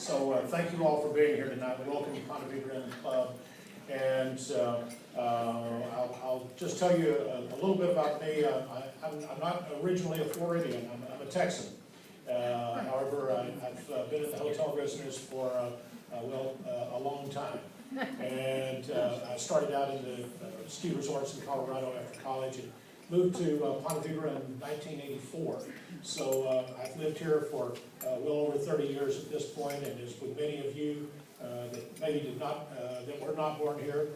So thank you all for being here tonight. Welcome to Ponte Vedra Inn Club. And I'll just tell you a little bit about me. I'm not originally a Floridian. I'm a Texan. However, I've been in the hotel business for, a long time. And I started out in the ski resorts in Colorado after college and moved to Ponte Vedra in 1984. So I've lived here for well over 30 years at this point, and as with many of you that maybe did not, that were not born here,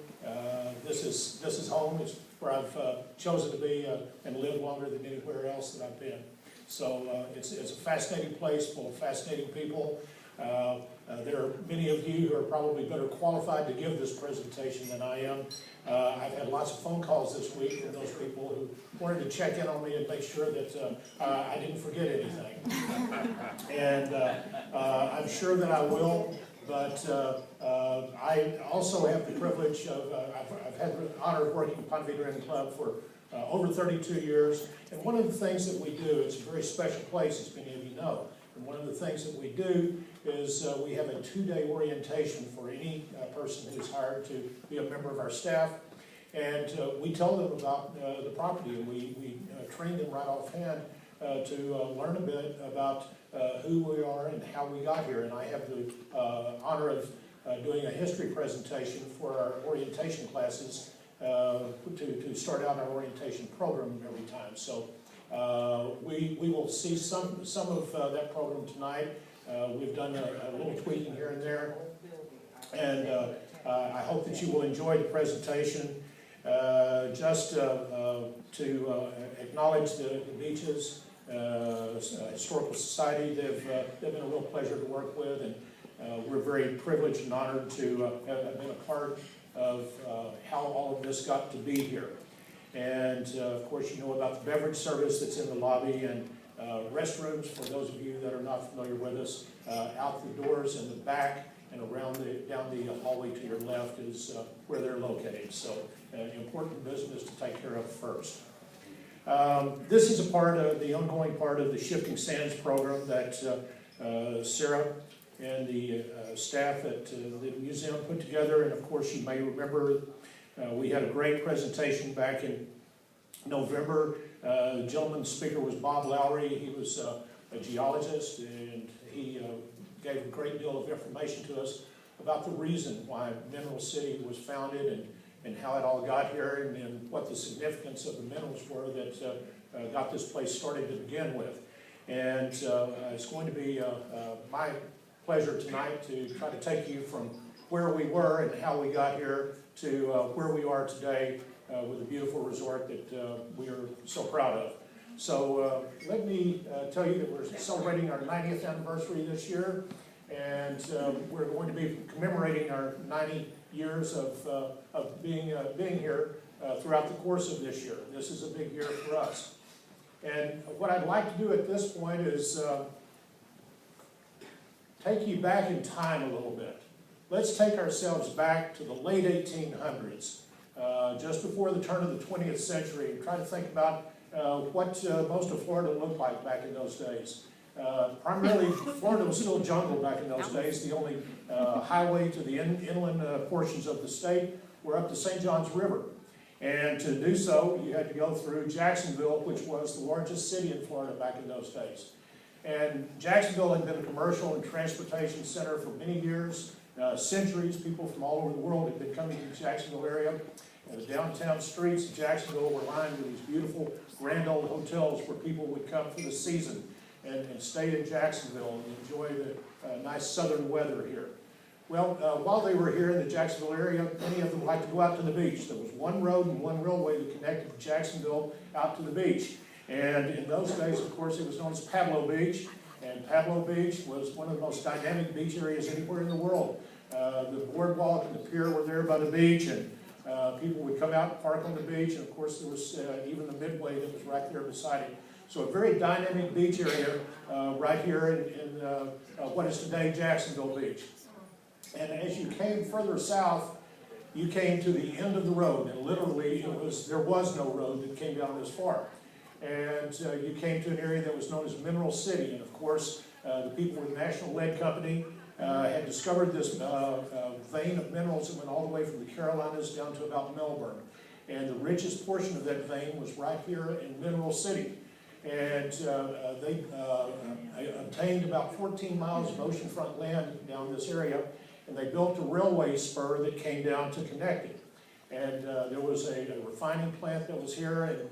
this is home. It's where I've chosen to be and live longer than anywhere else that I've been. So it's a fascinating place full of fascinating people. There are many of you who are probably better qualified to give this presentation than I am. I've had lots of phone calls this week from those people who wanted to check in on me and make sure that I didn't forget anything. And I'm sure that I will, but I also have the privilege of, I've had the honor of working at Ponte Vedra Inn Club for over 32 years. And one of the things that we do, it's a very special place, as many of you know. And one of the things that we do is we have a 2-day orientation for any person who's hired to be a member of our staff. And we tell them about the property, and we train them right offhand to learn a bit about who we are and how we got here. And I have the honor of doing a history presentation for our orientation classes to start out our orientation program every time. So we will see some of that program tonight. We've done a little tweaking here and there, and I hope that you will enjoy the presentation. Just to acknowledge the beaches, Historical Society, they've been a real pleasure to work with, and we're very privileged and honored to have been a part of how all of this got to be here. And of course, you know about the beverage service that's in the lobby, and restrooms for those of you that are not familiar with us. Out the doors in the back and around down the hallway to your left is where they're located. So important business to take care of first. This is a part of the ongoing part of the Shifting Sands program that Sarah and the staff at the museum put together. And of course, you may remember we had a great presentation back in November. The gentleman's speaker was Bob Lowry. He was a geologist, and he gave a great deal of information to us about the reason why Mineral City was founded and how it all got here, and what the significance of the minerals were that got this place started to begin with. And it's going to be my pleasure tonight to try to take you from where we were and how we got here to where we are today with a beautiful resort that we are so proud of. So let me tell you that we're celebrating our 90th anniversary this year, and we're going to be commemorating our 90 years of being here throughout the course of this year. This is a big year for us. And what I'd like to do at this point is take you back in time a little bit. Let's take ourselves back to the late 1800s, just before the turn of the 20th century, and try to think about what most of Florida looked like back in those days. Primarily, Florida was still jungle back in those days. The only highway to the inland portions of the state were up the St. Johns River. And to do so, you had to go through Jacksonville, which was the largest city in Florida back in those days. And Jacksonville had been a commercial and transportation center for many years, centuries. People from all over the world had been coming to the Jacksonville area. And the downtown streets of Jacksonville were lined with these beautiful, grand old hotels where people would come for the season and stay in Jacksonville and enjoy the nice southern weather here. Well, while they were here in the Jacksonville area, many of them liked to go out to the beach. There was one road and one railway that connected Jacksonville out to the beach. And in those days, of course, it was known as Pablo Beach. And Pablo Beach was one of the most dynamic beach areas anywhere in the world. The boardwalk and the pier were there by the beach, and people would come out and park on the beach. And of course, there was even the midway that was right there beside it. So a very dynamic beach area right here in what is today Jacksonville Beach. And as you came further south, you came to the end of the road, and literally there was no road that came down this far. And you came to an area that was known as Mineral City, and of course the people with National Lead Company had discovered this vein of minerals that went all the way from the Carolinas down to about Melbourne. And the richest portion of that vein was right here in Mineral City. And they obtained about 14 miles of oceanfront land down this area, and they built a railway spur that came down to connect it. And there was a refining plant that was here, and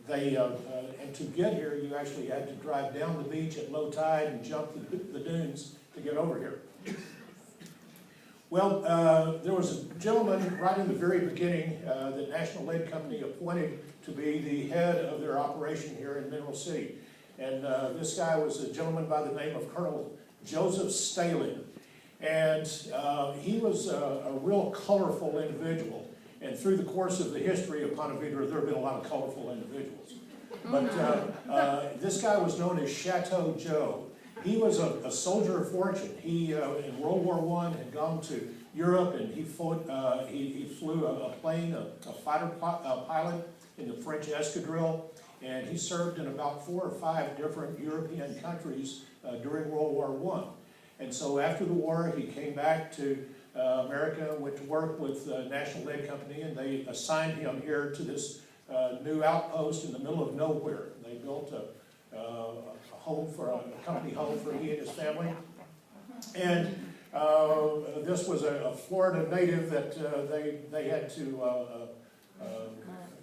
and to get here, you actually had to drive down the beach at low tide and jump the dunes to get over here. Well, there was a gentleman right in the very beginning that National Lead Company appointed to be the head of their operation here in Mineral City. And this guy was a gentleman by the name of Colonel Joseph Staley. And he was a real colorful individual. And through the course of the history of Ponte Vedra, there have been a lot of colorful individuals. But this guy was known as Chateau Joe. He was a soldier of fortune. He, in World War I, had gone to Europe, and he flew a plane, a fighter pilot in the French escadrille, and he served in about 4 or 5 different European countries during World War I. And so after the war, he came back to America, went to work with National Lead Company, and they assigned him here to this new outpost in the middle of nowhere. They built a company home for he and his family. And this was a Florida native that they had to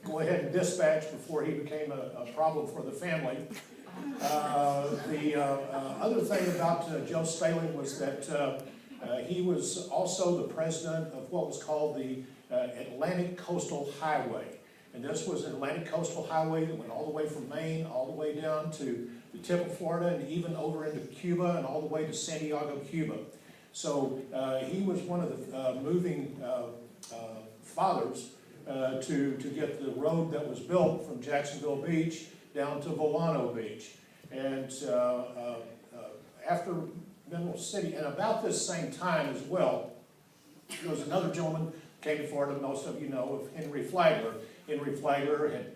go ahead and dispatch before he became a problem for the family. The other thing about Joe Staley was that he was also the president of what was called the Atlantic Coastal Highway. And this was an Atlantic Coastal Highway that went all the way from Maine, all the way down to the tip of Florida, and even over into Cuba, and all the way to Santiago, Cuba. So he was one of the moving fathers to get the road that was built from Jacksonville Beach down to Volano Beach. And after Mineral City, and about this same time as well, there was another gentleman came to Florida, most of you know of Henry Flagler. Henry Flagler had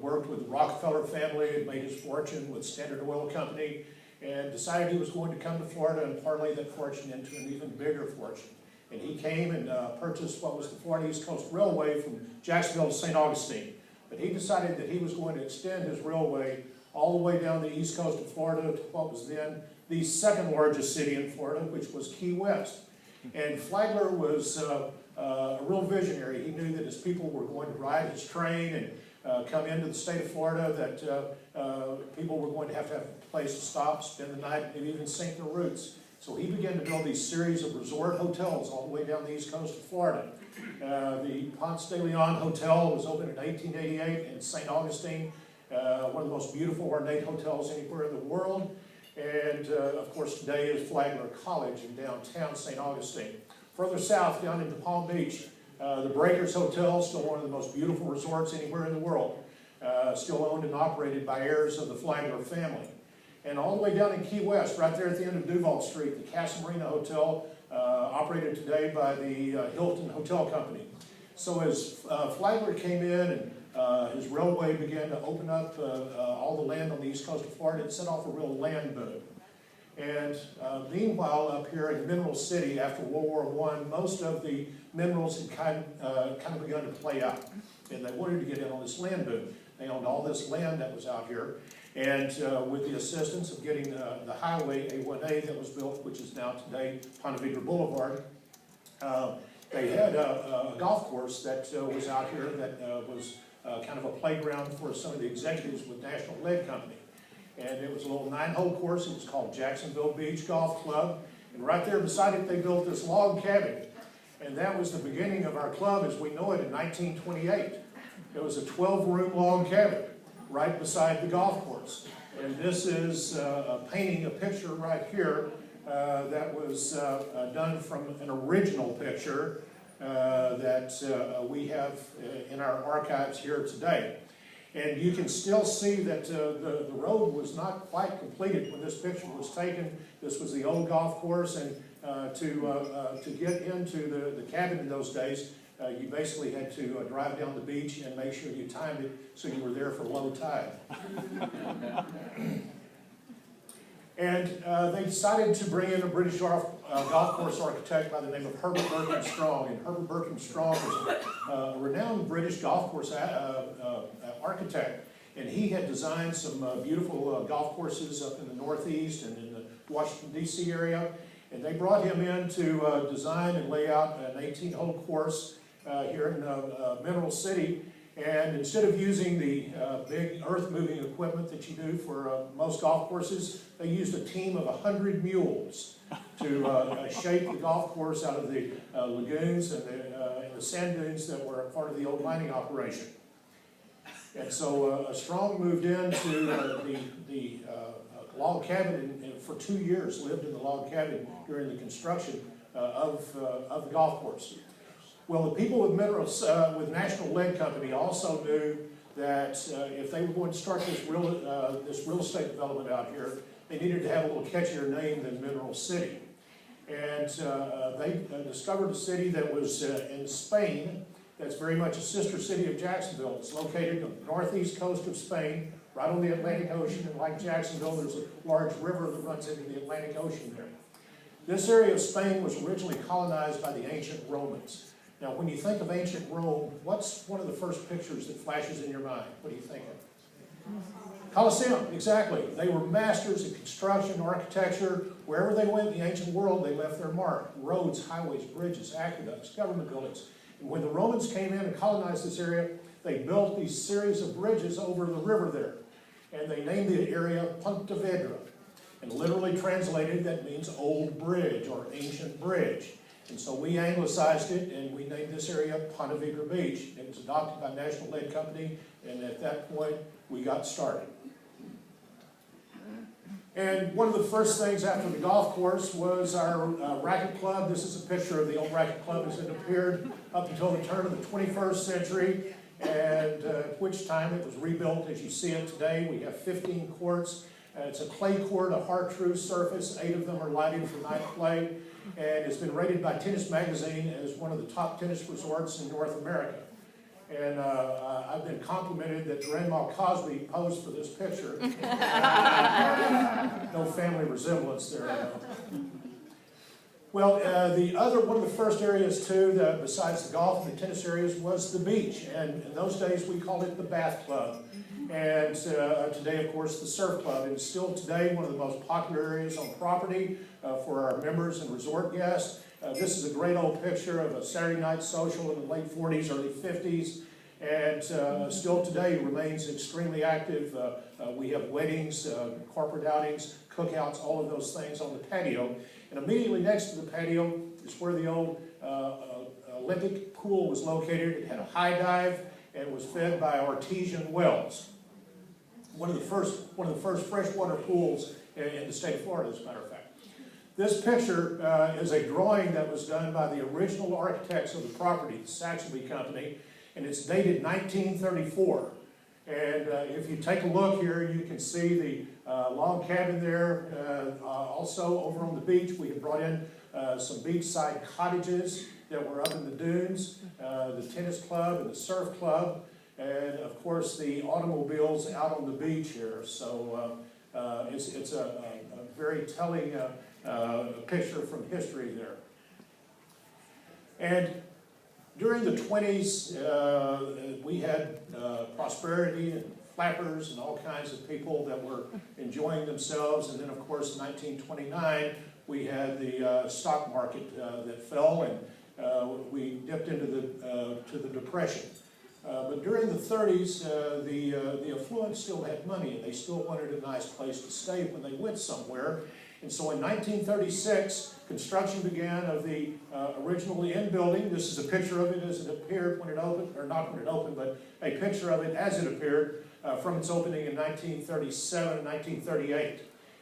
worked with the Rockefeller family, had made his fortune with Standard Oil Company, and decided he was going to come to Florida and parlay that fortune into an even bigger fortune. And he came and purchased what was the Florida East Coast Railway from Jacksonville to St. Augustine. But he decided that he was going to extend his railway all the way down the east coast of Florida to what was then the second largest city in Florida, which was Key West. And Flagler was a real visionary. He knew that his people were going to ride his train and come into the state of Florida, that people were going to have a place to stop, spend the night, maybe even sink their roots. So he began to build these series of resort hotels all the way down the east coast of Florida. The Ponce de Leon Hotel was opened in 1888 in St. Augustine, one of the most beautiful ornate hotels anywhere in the world. And of course today is Flagler College in downtown St. Augustine. Further south, down into Palm Beach, the Breakers Hotel, still one of the most beautiful resorts anywhere in the world, still owned and operated by heirs of the Flagler family. And all the way down in Key West, right there at the end of Duval Street, the Casa Marina Hotel, operated today by the Hilton Hotel Company. So as Flagler came in and his railway began to open up all the land on the east coast of Florida, it set off a real land boom. And meanwhile, up here in Mineral City, after World War I, most of the minerals had kind of begun to play out. And they wanted to get in on this land boom. They owned all this land that was out here. And with the assistance of getting the highway A1A that was built, which is now today Ponte Vedra Boulevard, they had a golf course that was out here that was kind of a playground for some of the executives with National Lead Company. And it was a little 9-hole course. It was called Jacksonville Beach Golf Club. And right there beside it, they built this log cabin. And that was the beginning of our club as we know it in 1928. It was a 12-room log cabin right beside the golf course. And this is painting a picture right here that was done from an original picture that we have in our archives here today. And you can still see that the road was not quite completed when this picture was taken. This was the old golf course, and to get into the cabin in those days, you basically had to drive down the beach and make sure you timed it so you were there for low tide. And they decided to bring in a British golf course architect by the name of Herbert Bertram Strong. And Herbert Bertram Strong was a renowned British golf course architect. And he had designed some beautiful golf courses up in the Northeast and in the Washington, D.C. area. And they brought him in to design and lay out an 18-hole course here in Mineral City. And instead of using the big earth-moving equipment that you do for most golf courses, they used a team of 100 mules to shape the golf course out of the lagoons and the sand dunes that were part of the old mining operation. And so Strong moved into the log cabin and for 2 years lived in the log cabin during the construction of the golf course. Well, the people with National Lead Company also knew that if they were going to start this real estate development out here, they needed to have a little catchier name than Mineral City. And they discovered a city that was in Spain that's very much a sister city of Jacksonville. It's located on the northeast coast of Spain, right on the Atlantic Ocean, and like Jacksonville, there's a large river that runs into the Atlantic Ocean there. This area of Spain was originally colonized by the ancient Romans. Now, when you think of ancient Rome, what's one of the first pictures that flashes in your mind? What do you think of? Colosseum, exactly. They were masters in construction, architecture. Wherever they went in the ancient world, they left their mark. Roads, highways, bridges, aqueducts, government buildings. And when the Romans came in and colonized this area, they built these series of bridges over the river there. And they named the area Ponte Vedra. And literally translated, that means old bridge or ancient bridge. And so we anglicized it, and we named this area Ponte Vedra Beach. It was adopted by National Lead Company, and at that point, we got started. And one of the first things after the golf course was our racket club. This is a picture of the old racket club as it appeared up until the turn of the 21st century, and at which time it was rebuilt as you see it today. We have 15 courts. It's a clay court, a hard-true surface. 8 of them are lighted for night play. And it's been rated by Tennis Magazine as one of the top tennis resorts in North America. And I've been complimented that Grandma Cozby posed for this picture. No family resemblance there. Well, one of the first areas too, besides the golf and the tennis areas, was the beach. And in those days, we called it the Bath Club. And today, of course, the Surf Club. And it's still today one of the most popular areas on property for our members and resort guests. This is a great old picture of a Saturday night social in the late 40s, early 50s. And still today remains extremely active. We have weddings, corporate outings, cookouts, all of those things on the patio. And immediately next to the patio is where the old Olympic pool was located. It had a high dive and was fed by artesian wells. One of the first freshwater pools in the state of Florida, as a matter of fact. This picture is a drawing that was done by the original architects of the property, the Cozby Company, and it's dated 1934. And if you take a look here, you can see the log cabin there. Also, over on the beach, we have brought in some beachside cottages that were up in the dunes, the tennis club and the surf club, and of course the automobiles out on the beach here. So it's a very telling picture from history there. And during the 20s, we had prosperity and flappers and all kinds of people that were enjoying themselves. And then, of course, in 1929, we had the stock market that fell, and we dipped into the Depression. But during the 30s, the affluent still had money, and they still wanted a nice place to stay when they went somewhere. And so in 1936, construction began of the original inn building. This is a picture of it as it appeared when it opened, or not when it opened, but a picture of it as it appeared from its opening in 1937 and 1938.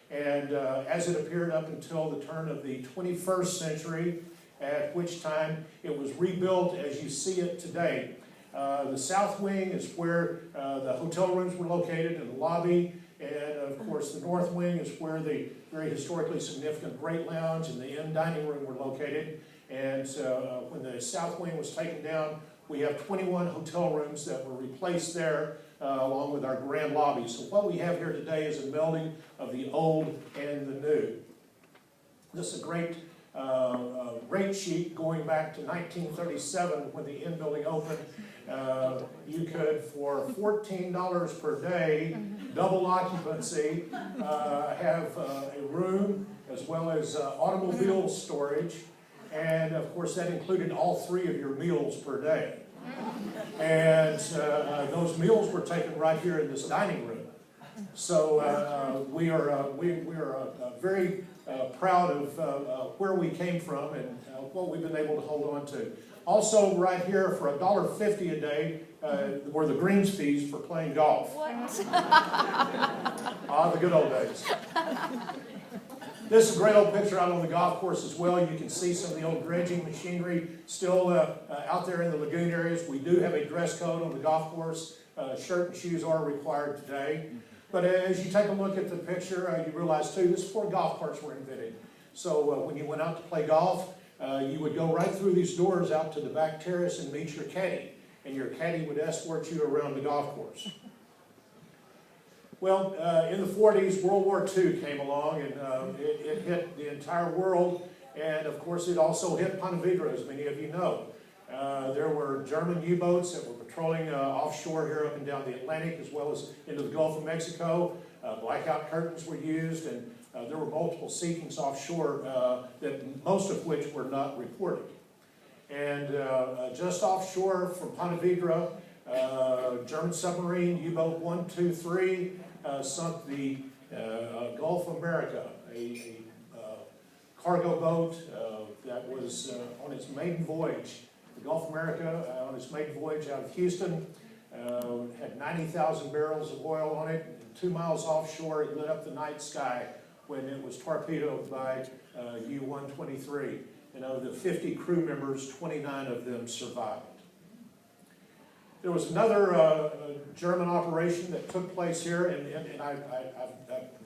And as it appeared up until the turn of the 21st century, at which time it was rebuilt as you see it today. The south wing is where the hotel rooms were located in the lobby, and of course the north wing is where the very historically significant Great Lounge and the inn dining room were located. And when the south wing was taken down, we have 21 hotel rooms that were replaced there. along with our grand lobby. So what we have here today is a melding of the old and the new. This is a great rate sheet going back to 1937 when the Inn building opened. You could, for $14 per day, double occupancy, have a room as well as automobile storage, and of course that included all 3 of your meals per day. And those meals were taken right here in this dining room. So we are very proud of where we came from and what we've been able to hold on to. Also, right here for $1.50 a day were the greens fees for playing golf. What? The good old days. This is a great old picture out on the golf course as well. You can see some of the old dredging machinery still out there in the lagoon areas. We do have a dress code on the golf course. Shirt and shoes are required today. But as you take a look at the picture, you realize too, this is before golf carts were invented. So when you went out to play golf, you would go right through these doors out to the back terrace and meet your caddy. And your caddy would escort you around the golf course. Well, in the 40s, World War II came along, and it hit the entire world, and of course it also hit Ponte Vedra, as many of you know. There were German U-boats that were patrolling offshore here up and down the Atlantic, as well as into the Gulf of Mexico. Blackout curtains were used, and there were multiple sinkings offshore, that most of which were not reported. And just offshore from Ponte Vedra, German submarine U-boat 123 sunk the Gulf of America, a cargo boat that was on its maiden voyage. The Gulf of America, on its maiden voyage out of Houston, had 90,000 barrels of oil on it. And 2 miles offshore, it lit up the night sky when it was torpedoed by U-123. And of the 50 crew members, 29 of them survived. There was another German operation that took place here, and I've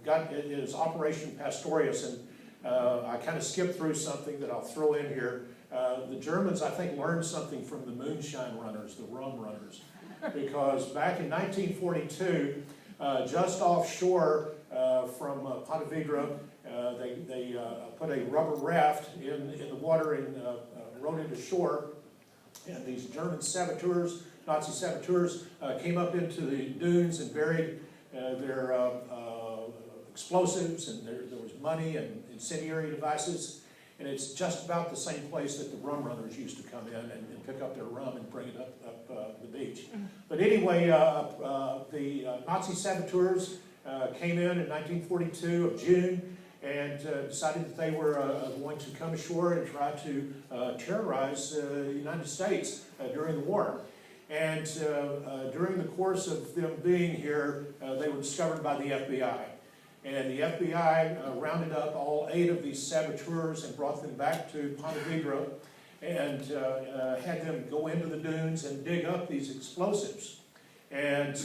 got it is Operation Pastorius, and I kind of skipped through something that I'll throw in here. The Germans, I think, learned something from the moonshine runners, the rum runners, because back in 1942, just offshore from Ponte Vedra, they put a rubber raft in the water and rowed it ashore, and these German saboteurs, Nazi saboteurs, came up into the dunes and buried their explosives, and there was money and incendiary devices. And it's just about the same place that the rum runners used to come in and pick up their rum and bring it up the beach. But anyway, the Nazi saboteurs came in 1942 of June and decided that they were going to come ashore and try to terrorize the United States during the war. And during the course of them being here, they were discovered by the FBI. And the FBI rounded up all 8 of these saboteurs and brought them back to Ponte Vedra and had them go into the dunes and dig up these explosives. And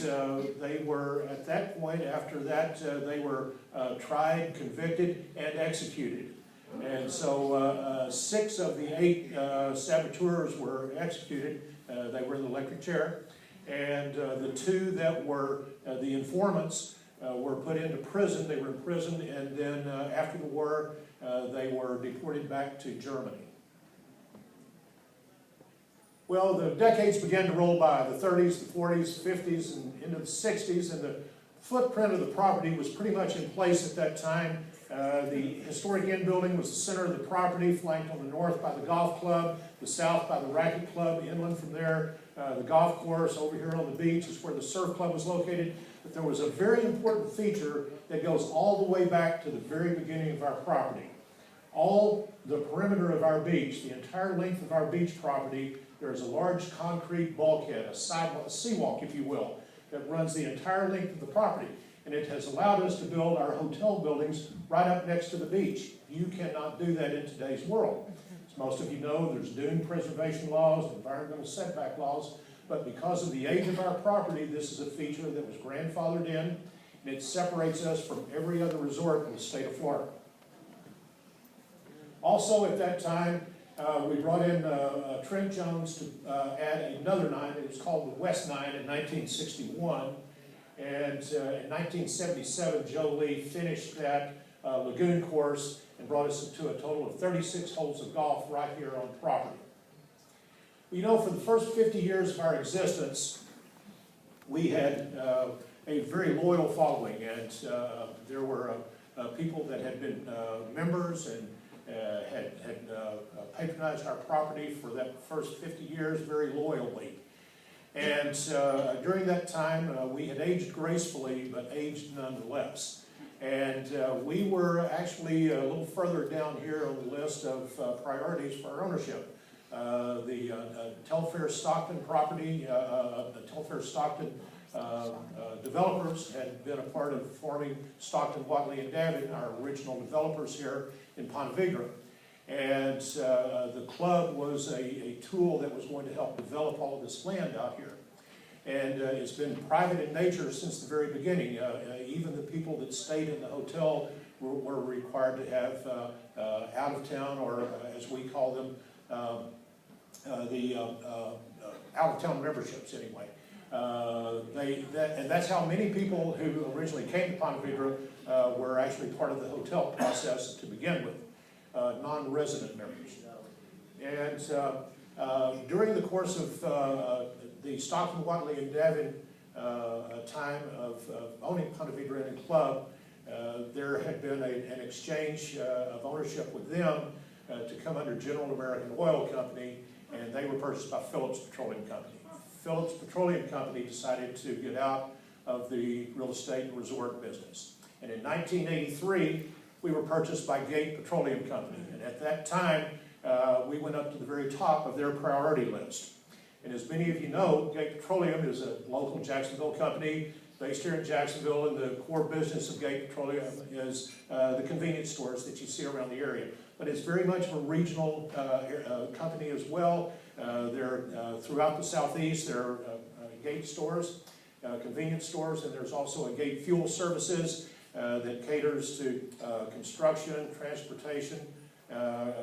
they were, at that point, after that, they were tried, convicted, and executed. And so 6 of the 8 saboteurs were executed. They were in the electric chair. And the 2 that were the informants were put into prison. They were imprisoned, and then after the war, they were deported back to Germany. Well, the decades began to roll by, the 30s, the 40s, 50s, and into the 60s, and the footprint of the property was pretty much in place at that time. The historic inn building was the center of the property, flanked on the north by the golf club, the south by the racket club, inland from there, the golf course. Over here on the beach is where the surf club was located. But there was a very important feature that goes all the way back to the very beginning of our property. All the perimeter of our beach, the entire length of our beach property, there is a large concrete bulkhead, a seawalk, if you will, that runs the entire length of the property. And it has allowed us to build our hotel buildings right up next to the beach. You cannot do that in today's world. As most of you know, there's dune preservation laws, environmental setback laws, but because of the age of our property, this is a feature that was grandfathered in, and it separates us from every other resort in the state of Florida. Also at that time, we brought in Trent Jones to add another 9. It was called the West 9 in 1961. And in 1977, Joe Lee finished that lagoon course and brought us to a total of 36 holes of golf right here on property. You know, for the first 50 years of our existence, we had a very loyal following, and there were people that had been members and had patronized our property for that first 50 years very loyally. And during that time, we had aged gracefully, but aged nonetheless. And we were actually a little further down here on the list of priorities for our ownership. The Telfair Stockton property, the Telfair Stockton developers had been a part of forming Stockton, Watley, and Davin, our original developers here in Ponte Vedra. And the club was a tool that was going to help develop all of this land out here. And it's been private in nature since the very beginning. Even the people that stayed in the hotel were required to have out-of-town, or as we call them, the out-of-town memberships anyway. And that's how many people who originally came to Ponte Vedra were actually part of the hotel process to begin with, non-resident members. And during the course of the Stockton, Watley, and Davin time of owning Ponte Vedra Inn Club, there had been an exchange of ownership with them to come under General American Oil Company, and they were purchased by Phillips Petroleum Company. Phillips Petroleum Company decided to get out of the real estate and resort business. And in 1983, we were purchased by Gate Petroleum Company. And at that time, we went up to the very top of their priority list. And as many of you know, Gate Petroleum is a local Jacksonville company based here in Jacksonville, and the core business of Gate Petroleum is the convenience stores that you see around the area. But it's very much a regional company as well. They're throughout the southeast. There are Gate stores, convenience stores, and there's also a Gate Fuel Services that caters to construction, transportation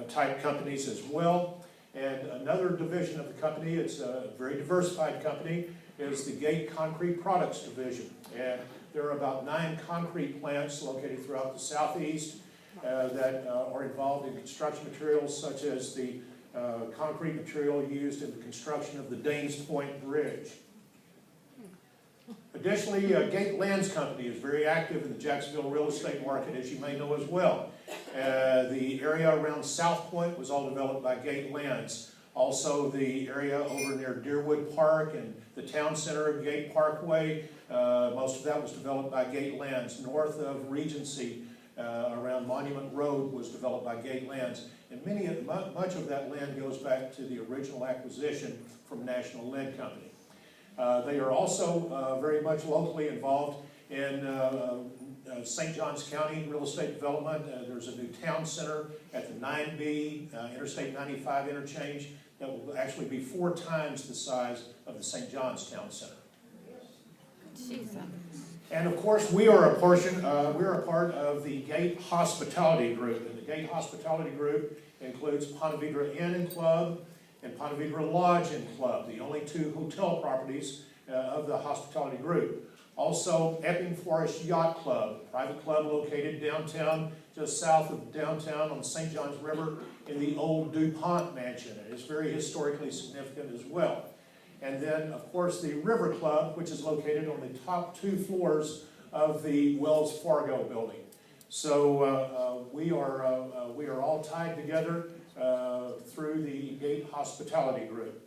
type companies as well. And another division of the company, it's a very diversified company, is the Gate Concrete Products Division. And there are about 9 concrete plants located throughout the southeast that are involved in construction materials, such as the concrete material used in the construction of the Danes Point Bridge. Additionally, Gate Lands Company is very active in the Jacksonville real estate market, as you may know as well. The area around South Point was all developed by Gate Lands. Also, the area over near Deerwood Park and the town center of Gate Parkway, most of that was developed by Gate Lands. North of Regency, around Monument Road, was developed by Gate Lands. And much of that land goes back to the original acquisition from National Lead Company. They are also very much locally involved in St. Johns County real estate development. There's a new town center at the 9B Interstate 95 interchange that will actually be 4 times the size of the St. Johns Town Center. Jesus. And of course, we are a part of the Gate Hospitality Group. And the Gate Hospitality Group includes Ponte Vedra Inn Club and Ponte Vedra Lodge Inn Club, the only 2 hotel properties of the hospitality group. Also, Epping Forest Yacht Club, a private club located downtown, just south of downtown on the St. Johns River in the old DuPont mansion. It is very historically significant as well. And then, of course, the River Club, which is located on the top 2 floors of the Wells Fargo building. So we are all tied together through the Gate Hospitality Group.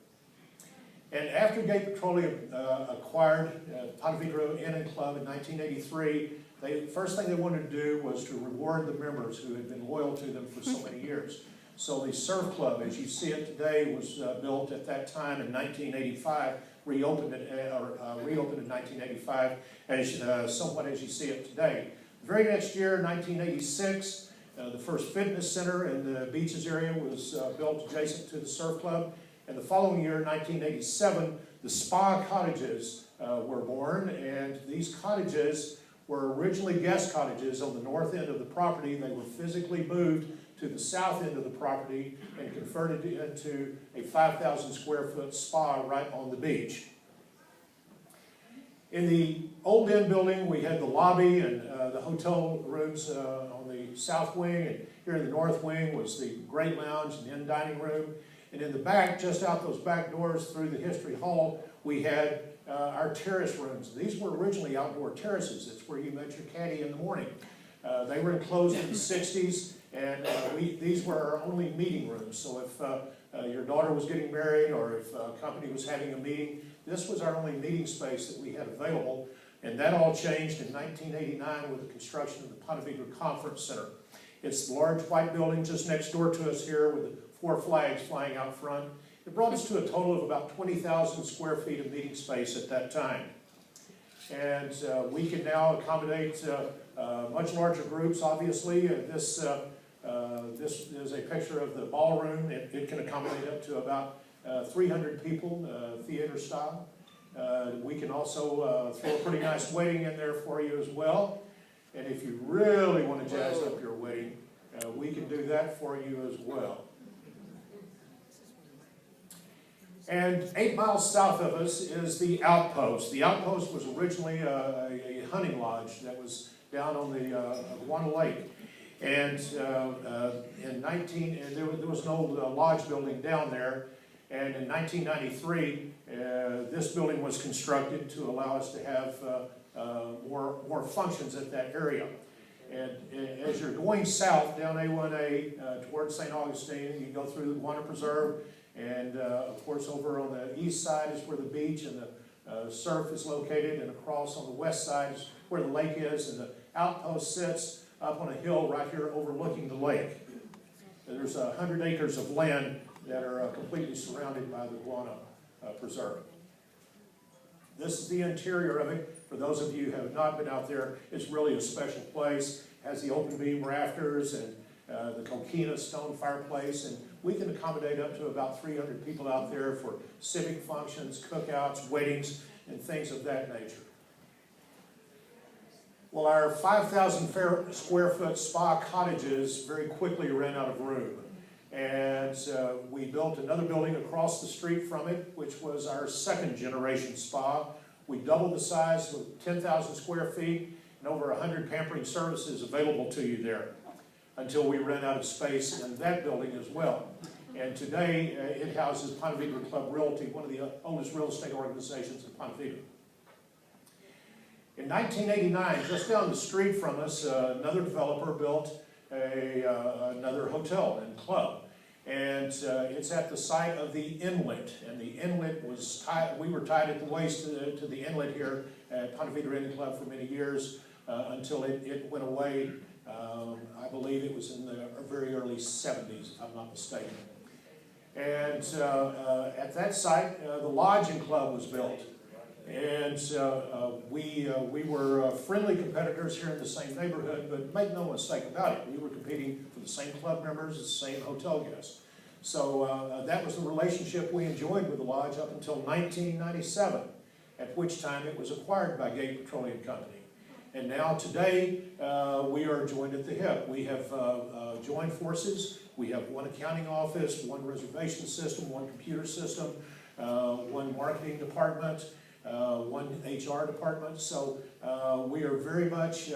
And after Gate Petroleum acquired Ponte Vedra Inn Club in 1983, the first thing they wanted to do was to reward the members who had been loyal to them for so many years. So the Surf Club, as you see it today, was built at that time in 1985, reopened in 1985, somewhat as you see it today. The very next year, 1986, the first fitness center in the beaches area was built adjacent to the Surf Club. And the following year, 1987, the spa cottages were born, and these cottages were originally guest cottages on the north end of the property. They were physically moved to the south end of the property and converted into a 5,000 square foot spa right on the beach. In the old inn building, we had the lobby and the hotel rooms on the south wing, and here in the north wing was the great lounge and inn dining room. And in the back, just out those back doors through the history hall, we had our terrace rooms. These were originally outdoor terraces. It's where you met your caddy in the morning. They were enclosed in the 60s, and these were our only meeting rooms. So if your daughter was getting married or if a company was having a meeting, this was our only meeting space that we had available. And that all changed in 1989 with the construction of the Ponte Vedra Conference Center. It's the large white building just next door to us here with the 4 flags flying out front. It brought us to a total of about 20,000 square feet of meeting space at that time. And we can now accommodate much larger groups, obviously. This is a picture of the ballroom. It can accommodate up to about 300 people, theater style. We can also throw a pretty nice wedding in there for you as well. And if you really want to jazz up your wedding, we can do that for you as well. And 8 miles south of us is the Outpost. The Outpost was originally a hunting lodge that was down on the Guana Lake. And there was an old lodge building down there. And in 1993, this building was constructed to allow us to have more functions at that area. And as you're going south down A1A towards St. Augustine, you go through the Guana Preserve, and of course over on the east side is where the beach and the surf is located, and across on the west side is where the lake is, and the Outpost sits up on a hill right here overlooking the lake. And there's 100 acres of land that are completely surrounded by the Guana Preserve. This is the interior of it. For those of you who have not been out there, it's really a special place. It has the open beam rafters and the coquina stone fireplace, and we can accommodate up to about 300 people out there for civic functions, cookouts, weddings, and things of that nature. Well, our 5,000 square foot spa cottages very quickly ran out of room. And we built another building across the street from it, which was our second generation spa. We doubled the size with 10,000 square feet and over 100 pampering services available to you there until we ran out of space in that building as well. And today it houses Ponte Vedra Club Realty, one of the oldest real estate organizations in Ponte Vedra. In 1989, just down the street from us, another developer built another hotel and club. And it's at the site of the inlet. And the inlet was tied, we were tied at the waist to the inlet here at Ponte Vedra Inn Club for many years until it went away. I believe it was in the very early 70s, if I'm not mistaken. And at that site, the lodging club was built. And we were friendly competitors here in the same neighborhood, but make no mistake about it, we were competing for the same club members, the same hotel guests. So that was the relationship we enjoyed with the lodge up until 1997, at which time it was acquired by Gate Petroleum Company. And now today, we are joined at the hip. We have joined forces. We have one accounting office, one reservation system, one computer system, one marketing department, one HR department. So we are very much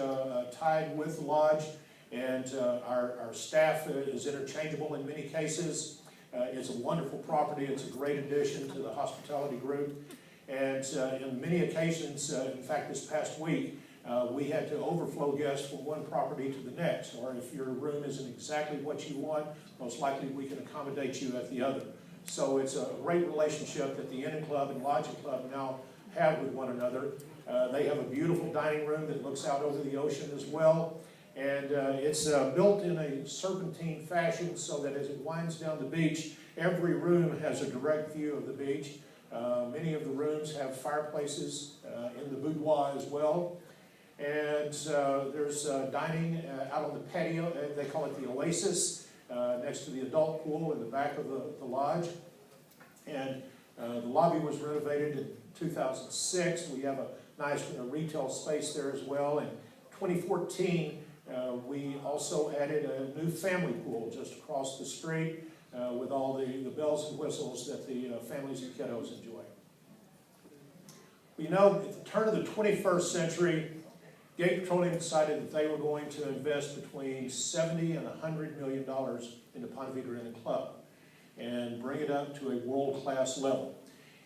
tied with the lodge, and our staff is interchangeable in many cases. It's a wonderful property. It's a great addition to the hospitality group. And in many occasions, in fact this past week, we had to overflow guests from one property to the next. Or if your room isn't exactly what you want, most likely we can accommodate you at the other. So it's a great relationship that the Inn Club and Lodging Club now have with one another. They have a beautiful dining room that looks out over the ocean as well. And it's built in a serpentine fashion so that as it winds down the beach, every room has a direct view of the beach. Many of the rooms have fireplaces in the boudoir as well. And there's dining out on the patio. They call it the Oasis, next to the adult pool in the back of the lodge. And the lobby was renovated in 2006. We have a nice retail space there as well. In 2014, we also added a new family pool just across the street with all the bells and whistles that the families and kiddos enjoy. Well, you know, at the turn of the 21st century, Gate Petroleum decided that they were going to invest between $70 and $100 million in the Ponte Vedra Inn Club and bring it up to a world-class level.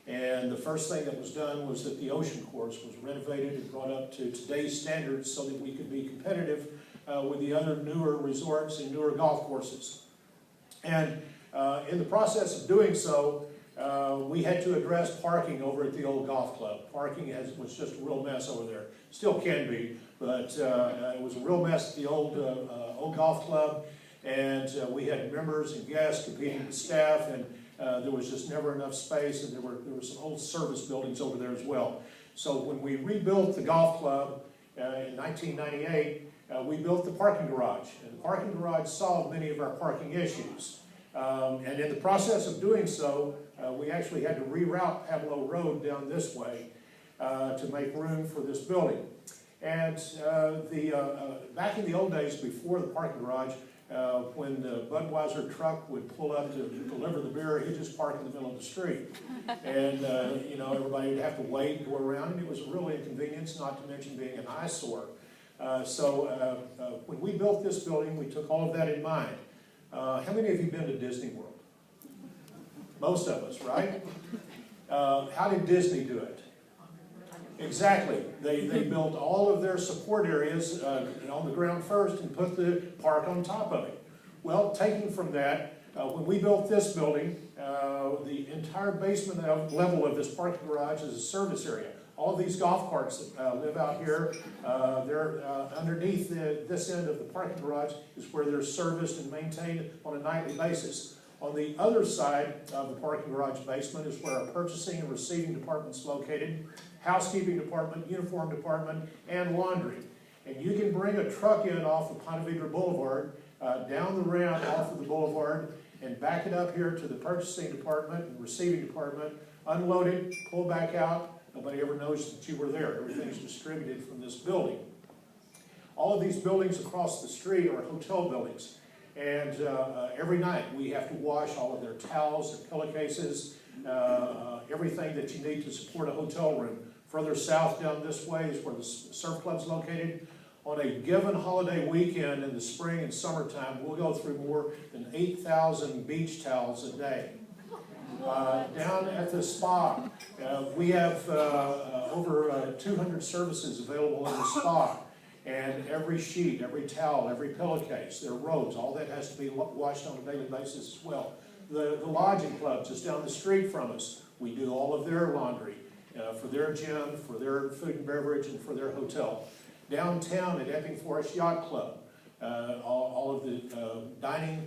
And the first thing that was done was that the ocean course was renovated and brought up to today's standards so that we could be competitive with the other newer resorts and newer golf courses. And in the process of doing so, we had to address parking over at the old golf club. Parking was just a real mess over there. Still can be, but it was a real mess at the old golf club. And we had members and guests competing with staff, and there was just never enough space, and there were some old service buildings over there as well. So when we rebuilt the golf club in 1998, we built the parking garage. And the parking garage solved many of our parking issues. And in the process of doing so, we actually had to reroute Pablo Road down this way to make room for this building. And back in the old days, before the parking garage, when the Budweiser truck would pull up to deliver the beer, he'd just park in the middle of the street. And, you know, everybody would have to wait and go around, and it was a real inconvenience, not to mention being an eyesore. So when we built this building, we took all of that in mind. How many of you been to Disney World? Most of us, right? How did Disney do it? Exactly. They built all of their support areas on the ground first and put the park on top of it. Well, taking from that, when we built this building, the entire basement level of this parking garage is a service area. All of these golf carts that live out here, they're underneath this end of the parking garage is where they're serviced and maintained on a nightly basis. On the other side of the parking garage basement is where our purchasing and receiving department is located, housekeeping department, uniform department, and laundry. And you can bring a truck in off of Ponte Vedra Boulevard, down the ramp off of the boulevard, and back it up here to the purchasing department and receiving department, unload it, pull back out. Nobody ever knows that you were there. Everything's distributed from this building. All of these buildings across the street are hotel buildings. And every night we have to wash all of their towels and pillowcases, everything that you need to support a hotel room. Further south down this way is where the surf club's located. On a given holiday weekend in the spring and summertime, we'll go through more than 8,000 beach towels a day. Down at the spa, we have over 200 services available in the spa. And every sheet, every towel, every pillowcase, their robes, all that has to be washed on a daily basis as well. The lodging club just down the street from us, we do all of their laundry for their gym, for their food and beverage, and for their hotel. Downtown at Epping Forest Yacht Club, all of the dining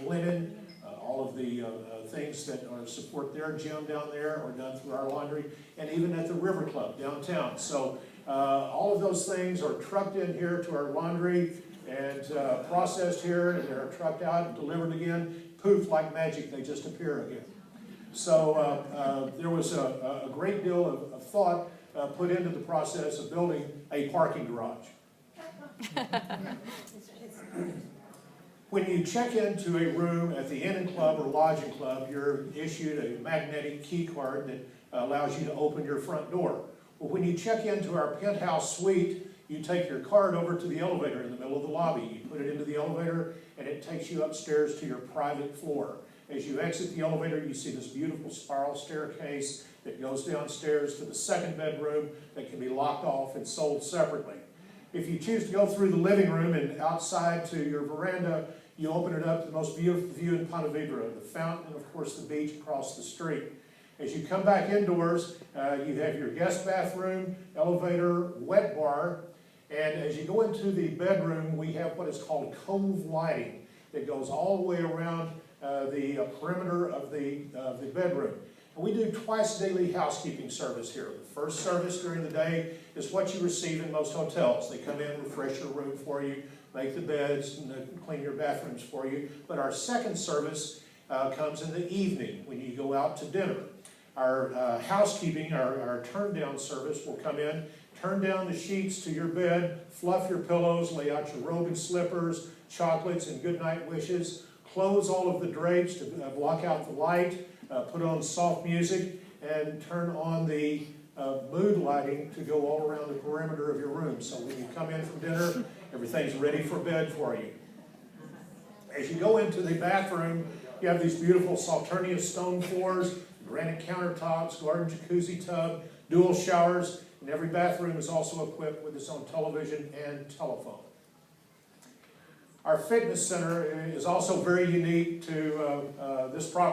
linen, all of the things that support their gym down there are done through our laundry, and even at the River Club downtown. So all of those things are trucked in here to our laundry and processed here, and they're trucked out and delivered again. Poof, like magic, they just appear again. So there was a great deal of thought put into the process of building a parking garage. When you check into a room at the Inn Club or Lodging Club, you're issued a magnetic key card that allows you to open your front door. Well, when you check into our penthouse suite, you take your card over to the elevator in the middle of the lobby. You put it into the elevator, and it takes you upstairs to your private floor. As you exit the elevator, you see this beautiful spiral staircase that goes downstairs to the second bedroom that can be locked off and sold separately. If you choose to go through the living room and outside to your veranda, you open it up to the most beautiful view in Ponte Vedra, the fountain, and of course the beach across the street. As you come back indoors, you have your guest bathroom, elevator, wet bar, and as you go into the bedroom, we have what is called cove lighting that goes all the way around the perimeter of the bedroom. And we do twice daily housekeeping service here. The first service during the day is what you receive in most hotels. They come in, refresh your room for you, make the beds, and clean your bathrooms for you. But our second service comes in the evening when you go out to dinner. Our housekeeping, our turn-down service will come in, turn down the sheets to your bed, fluff your pillows, lay out your robe and slippers, chocolates and goodnight wishes, close all of the drapes to block out the light, put on soft music, and turn on the mood lighting to go all around the perimeter of your room. So when you come in from dinner, everything's ready for bed for you. As you go into the bathroom, you have these beautiful Salternia stone floors, granite countertops, garden jacuzzi tub, dual showers, and every bathroom is also equipped with its own television and telephone. Our fitness center is also very unique to this property.